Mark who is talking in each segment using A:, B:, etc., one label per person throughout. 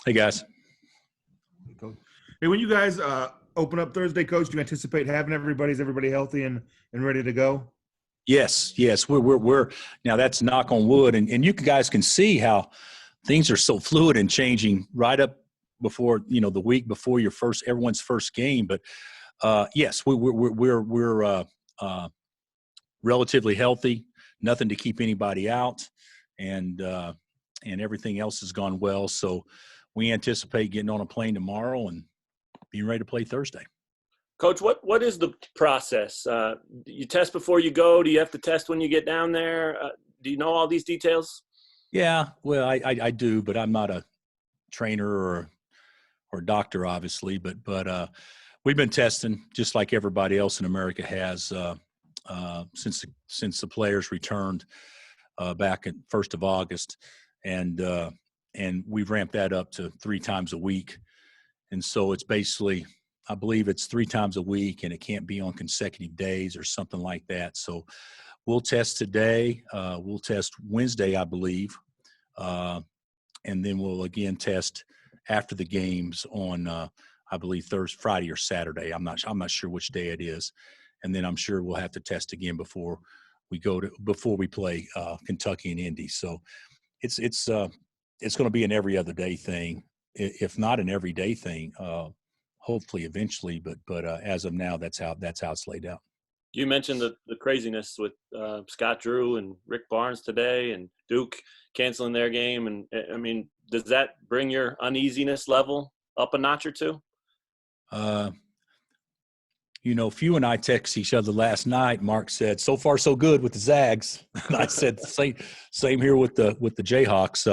A: Hey, guys.
B: Coach. Hey, when you guys open up Thursday, Coach, do you anticipate having everybody healthy and ready to go?
A: Yes. We're now that's knock on wood, and you guys can see how things are so fluid and changing right up before the week before everyone's first game. But yes, we're relatively healthy, nothing to keep anybody out, and everything else has gone well. So we anticipate getting on a plane tomorrow and being ready to play Thursday.
C: Coach, what is the process? You test before you go? Do you have to test when you get down there? Do you know all these details?
A: Yeah, well, I do, but I'm not a trainer or doctor, obviously. But we've been testing just like everybody else in America has since the players returned back at 1st of August, and we've ramped that up to 3 times a week, and so it's basically, I believe it's 3 times a week, and it can't be on consecutive days or something like that. So we'll test today. We'll test Wednesday, I believe, and then we'll again test after the games on, I believe, Thursday, Friday, or Saturday. I'm not sure which day it is, and then I'm sure we'll have to test again before we play Kentucky and Indy. So it's going to be an every other day thing, if not an everyday thing. Hopefully, eventually, but as of now, that's how it's laid out.
C: You mentioned the craziness with Scott Drew and Rick Barnes today, and Duke canceling their game, and I mean, does that bring your uneasiness level up a notch or two?
A: Few and I text each other last night. Mark said, "So far, so good with the Zags." And I said, "Same here with the Jayhawks."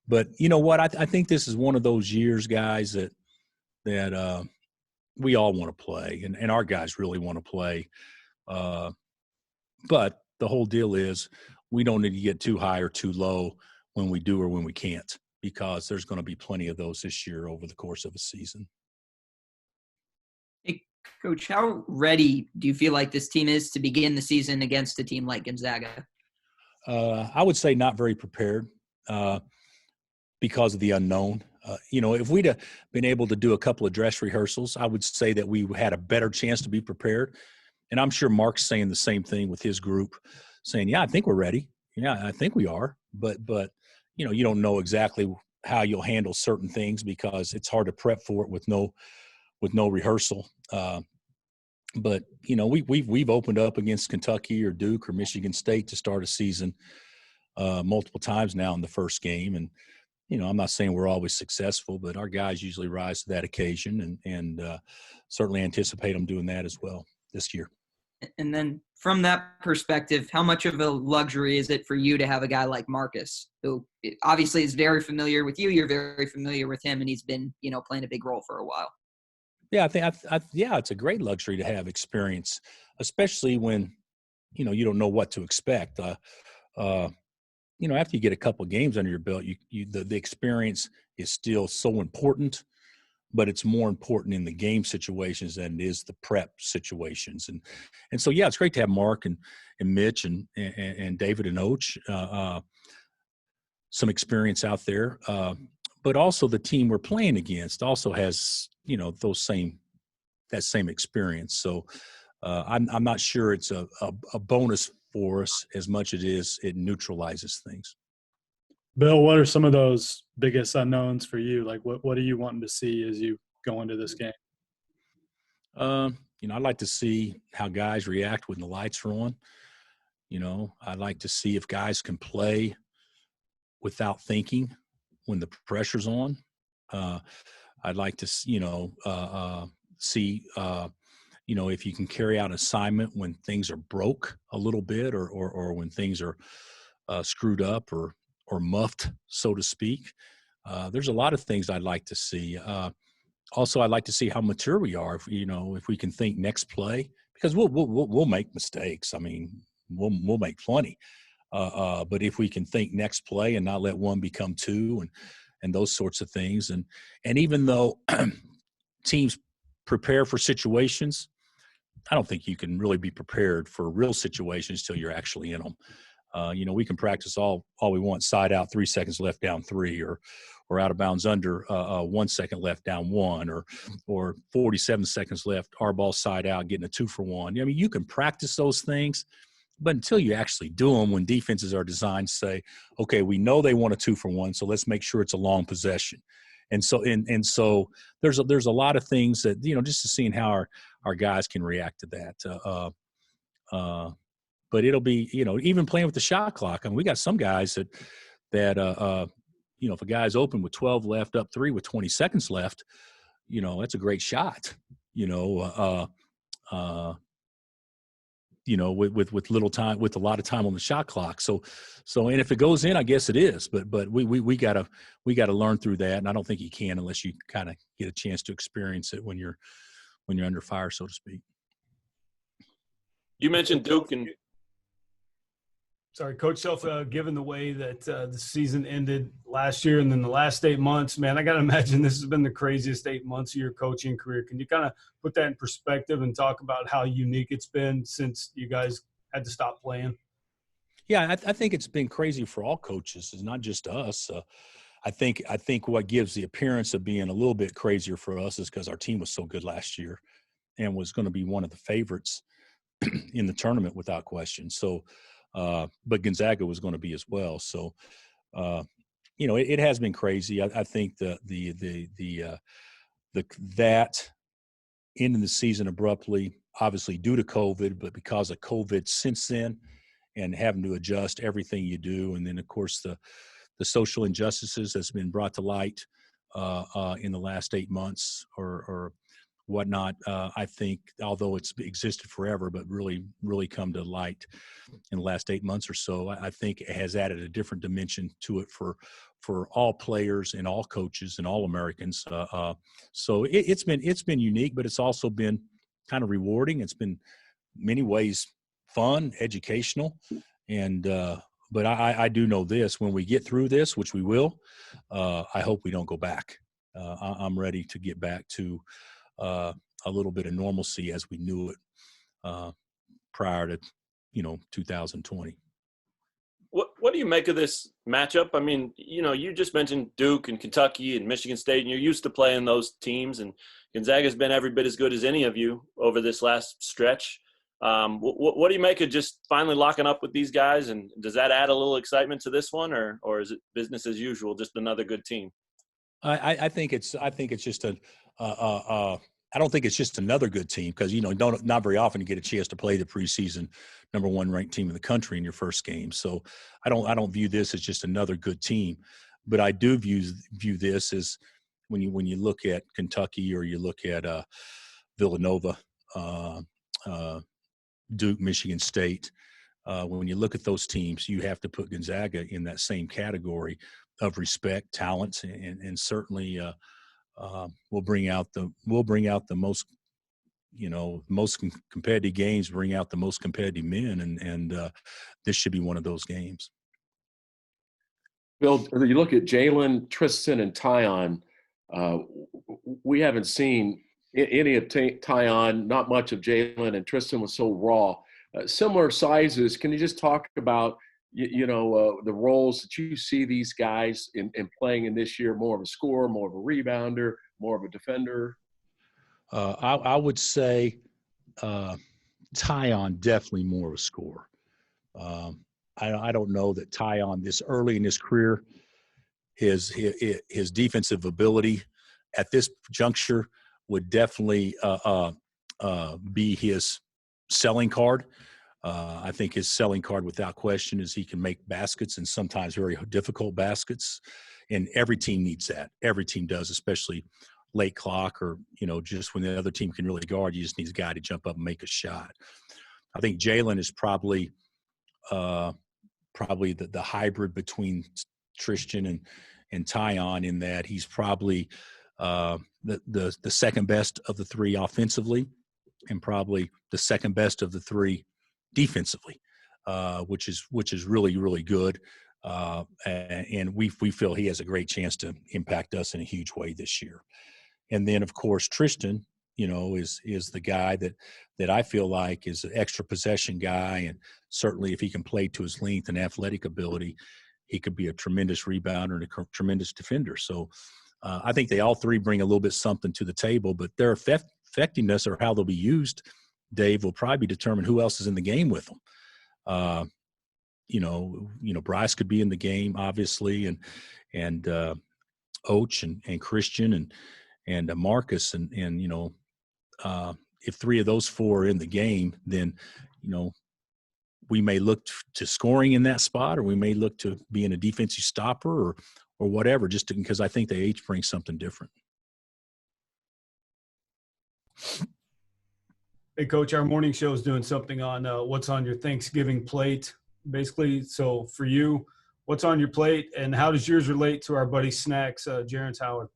A: But you know what? I think this is one of those years, guys, that we all want to play, and our guys really want to play. But the whole deal is we don't need to get too high or too low when we do or when we can't, because there's going to be plenty of those this year over the course of a season.
D: Hey, Coach, how ready do you feel like this team is to begin the season against a team like Gonzaga?
A: I would say not very prepared because of the unknown. If we'd have been able to do a couple of dress rehearsals, I would say that we had a better chance to be prepared. And I'm sure Mark's saying the same thing with his group, saying, "Yeah, I think we're ready. Yeah, I think we are." But you don't know exactly how you'll handle certain things because it's hard to prep for it with no rehearsal. But we've opened up against Kentucky or Duke or Michigan State to start a season multiple times now in the first game, and I'm not saying we're always successful, but our guys usually rise to that occasion, and certainly anticipate them doing that as well this year.
D: And then from that perspective, how much of a luxury is it for you to have a guy like Marcus, who obviously is very familiar with you? You're very familiar with him, and he's been, playing a big role for a while.
A: Yeah, I think it's a great luxury to have experience, especially when, you don't know what to expect. After you get a couple of games under your belt, the experience is still so important, but it's more important in the game situations than it is the prep situations. And so, yeah, it's great to have Mark and Mitch and David and Oach, some experience out there. But also the team we're playing against also has, that same experience. So I'm not sure it's a bonus for us as much as it neutralizes things.
E: Bill, what are some of those biggest unknowns for you? Like what are you wanting to see as you go into this game?
A: I'd like to see how guys react when the lights are on. I'd like to see if guys can play without thinking when the pressure's on. I'd like to, see, if you can carry out an assignment when things are broke a little bit or when things are screwed up or muffed, so to speak. There's a lot of things I'd like to see. Also, I'd like to see how mature we are. If we can think next play, because we'll make mistakes. I mean, we'll make plenty. But if we can think next play and not let one become two, and those sorts of things, and even though teams prepare for situations, I don't think you can really be prepared for real situations till you're actually in them. We can practice all we want, side out, 3 seconds left, down 3, or out of bounds under 1 second left, down 1, or 47 seconds left, our ball side out, getting a 2-for-1. I mean, you can practice those things, but until you actually do them, when defenses are designed to say, okay, we know they want a 2-for-1, so let's make sure it's a long possession. And so there's a lot of things that, just to seeing how our guys can react to that. But it'll be, even playing with the shot clock. I mean, we got some guys that if a guy's open with 12 left, up 3 with 20 seconds left, that's a great shot. With little time, with a lot of time on the shot clock. So, and if it goes in, I guess it is. But we gotta learn through that, and I don't think you can unless you kind of get a chance to experience it when you're under fire, so to speak.
C: You mentioned Duke and.
F: Sorry, Coach Self, given the way that the season ended last year and then the last 8 months, man, I got to imagine this has been the craziest 8 months of your coaching career. Can you kind of put that in perspective and talk about how unique it's been since you guys had to stop playing?
A: Yeah, I think it's been crazy for all coaches. It's not just us. I think what gives the appearance of being a little bit crazier for us is because our team was so good last year and was going to be one of the favorites in the tournament without question. So, but Gonzaga was going to be as well. So, it has been crazy. I think that ending the season abruptly, obviously due to COVID, but because of COVID since then, and having to adjust everything you do, and then of course the social injustices that's been brought to light in the last 8 months or whatnot. I think, although it's existed forever, but really come to light in the last 8 months or so, I think it has added a different dimension to it for all players and all coaches and all Americans. So it's been unique, but it's also been kind of rewarding. It's been in many ways fun, educational, and but I do know this: when we get through this, which we will, I hope we don't go back. I'm ready to get back to a little bit of normalcy as we knew it prior to 2020.
C: What do you make of this matchup? I mean, you just mentioned Duke and Kentucky and Michigan State, and you're used to playing those teams, and Gonzaga's been every bit as good as any of you over this last stretch. What do you make of just finally locking up with these guys, and does that add a little excitement to this one, or is it business as usual, just another good team?
A: I think it's just I don't think it's just another good team, because not very often you get a chance to play the preseason number 1 ranked team in the country in your first game. So I don't view this as just another good team, but I do view this as when you look at Kentucky or you look at Villanova, Duke, Michigan State. When you look at those teams, you have to put Gonzaga in that same category of respect, talent, and certainly we'll bring out the most most competitive games, bring out the most competitive men, and this should be one of those games.
G: Bill, you look at Jalen, Tristan, and Tyon. We haven't seen any of Tyon, not much of Jalen, and Tristan was so raw. Similar sizes. Can you just talk about the roles that you see these guys in playing in this year? More of a scorer, more of a rebounder, more of a defender?
A: I would say Tyon definitely more of a scorer. I don't know that Tyon this early in his career, his defensive ability at this juncture would definitely be his selling card. I think his selling card, without question, is he can make baskets, and sometimes very difficult baskets. And every team needs that. Every team does, especially late clock or, just when the other team can really guard. You just need a guy to jump up and make a shot. I think Jalen is probably the hybrid between Tristan and Tyon, in that he's probably the second best of the three offensively, and probably the second best of the three defensively, which is really, really good. And we feel he has a great chance to impact us in a huge way this year. And then, of course, Tristan is the guy that I feel like is an extra possession guy, and certainly if he can play to his length and athletic ability, he could be a tremendous rebounder and a tremendous defender. So I think they all three bring a little bit something to the table, but their effectiveness or how they'll be used, Dave, will probably determine who else is in the game with them. Bryce could be in the game, obviously, and Oach and Christian and Marcus, and if three of those four are in the game, then we may look to scoring in that spot, or we may look to being a defensive stopper or whatever, just because I think they each bring something different.
F: Hey, Coach, our morning show is doing something on what's on your Thanksgiving plate, basically. So for you, what's on your plate, and how does yours relate to our buddy Snacks, Jaren's Howard?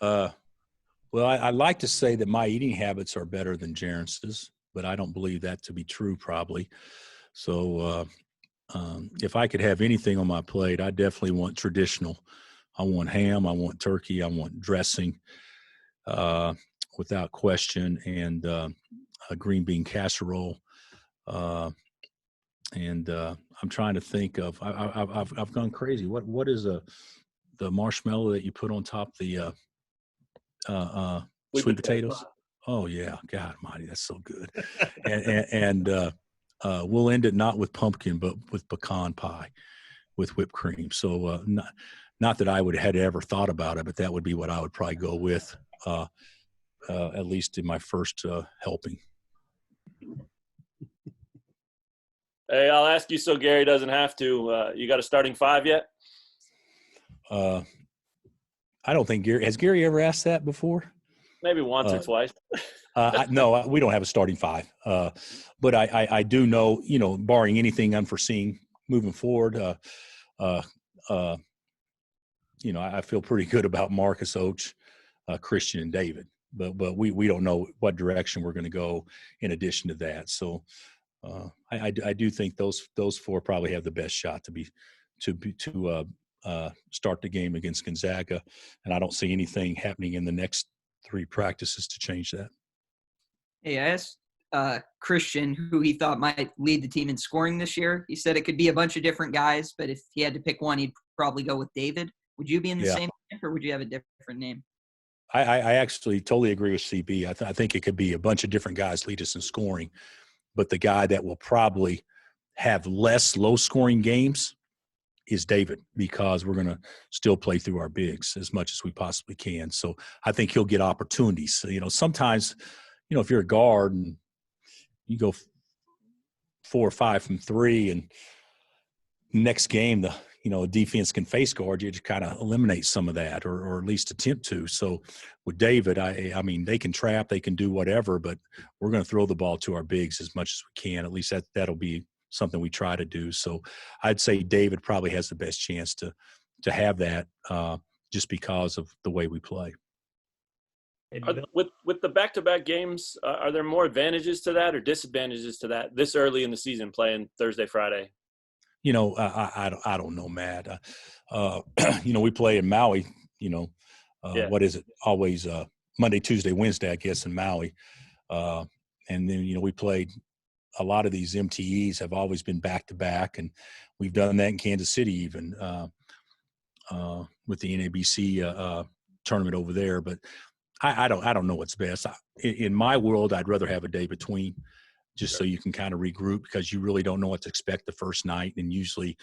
A: Well, I like to say that my eating habits are better than Jaren's, but I don't believe that to be true, probably. So if I could have anything on my plate, I definitely want traditional. I want ham, I want turkey, I want dressing, without question, and a green bean casserole. And I'm trying to think of. I've gone crazy. What is the marshmallow that you put on top of the sweet potatoes? Oh yeah, God Almighty, that's so good. and we'll end it not with pumpkin, but with pecan pie, with whipped cream. So not that I had ever thought about it, but that would be what I would probably go with, at least in my first helping.
C: Hey, I'll ask you so Gary doesn't have to. You got a starting five yet?
A: I don't think has Gary ever asked that before?
C: Maybe once or twice.
A: No, we don't have a starting five. But I do know, barring anything unforeseen moving forward, I feel pretty good about Marcus, Oach, Christian, and David. But we don't know what direction we're going to go in addition to that. So I do think those four probably have the best shot to start the game against Gonzaga, and I don't see anything happening in the next three practices to change that.
D: Hey, I asked Christian who he thought might lead the team in scoring this year. He said it could be a bunch of different guys, but if he had to pick one, he'd probably go with David. Would you be in the same camp, or would you have a different name?
A: I actually totally agree with CB. I think it could be a bunch of different guys lead us in scoring, but the guy that will probably have less low-scoring games is David, because we're going to still play through our bigs as much as we possibly can. So I think he'll get opportunities. So, sometimes, if you're a guard and you go 4 or 5 from 3, and next game a defense can face guard, you just kind of eliminate some of that, or at least attempt to. So with David, I mean, they can trap, they can do whatever, but we're going to throw the ball to our bigs as much as we can. At least that'll be something we try to do. So I'd say David probably has the best chance to have that, just because of the way we play.
C: With the back-to-back games, are there more advantages to that or disadvantages to that this early in the season, playing Thursday, Friday?
A: I don't know, Matt. We play in Maui. What is it? Always Monday, Tuesday, Wednesday, I guess, in Maui. And then we played. A lot of these MTEs have always been back-to-back, and we've done that in Kansas City even with the NABC tournament over there. But I don't know what's best. In my world, I'd rather have a day between, just so you can kind of regroup, because you really don't know what to expect the first night, and usually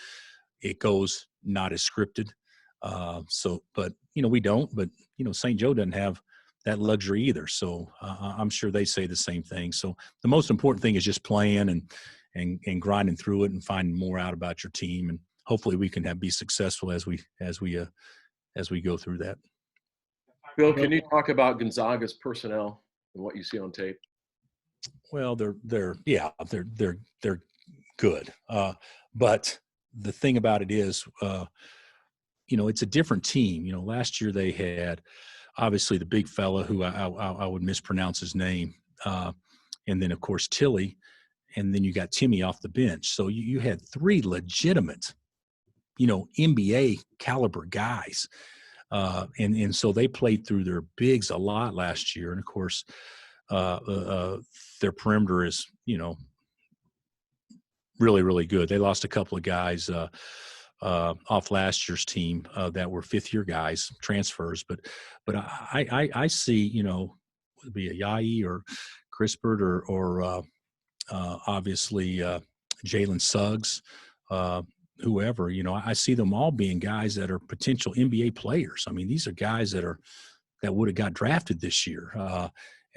A: it goes not as scripted. But we don't. But St. Joe doesn't have that luxury either. So I'm sure they say the same thing. So the most important thing is just playing and grinding through it and finding more out about your team, and hopefully we can be successful as we go through that.
G: Bill, can you talk about Gonzaga's personnel and what you see on tape?
A: Well, they're good. But the thing about it is, it's a different team. Last year they had obviously the big fella who I would mispronounce his name, and then of course Tilly, and then you got Timmy off the bench. So you had 3 legitimate, NBA caliber guys. And so they played through their bigs a lot last year. And of course, their perimeter is, really, really good. They lost a couple of guys off last year's team that were fifth-year guys, transfers. But I see, would it be a Yai or Crispert or obviously Jalen Suggs, whoever. I see them all being guys that are potential NBA players. I mean, these are guys that would have got drafted this year.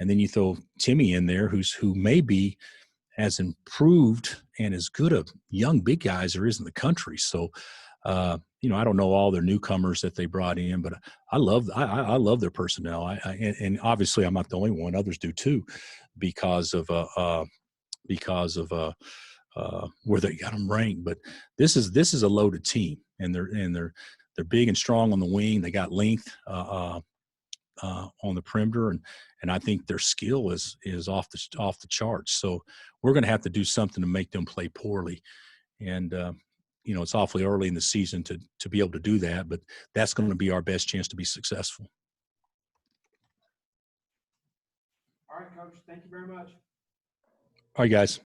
A: And then you throw Timmy in there, who may be as improved and as good a young big guy as there is in the country. So, I don't know all their newcomers that they brought in, but I love their personnel. And obviously I'm not the only one; others do too, because of where they got them ranked. But this is a loaded team, and they're big and strong on the wing. They got length on the perimeter, and I think their skill is off the charts. So we're going to have to do something to make them play poorly, and it's awfully early in the season to be able to do that, but that's going to be our best chance to be successful.
B: All right, Coach. Thank you very much.
A: All right, guys.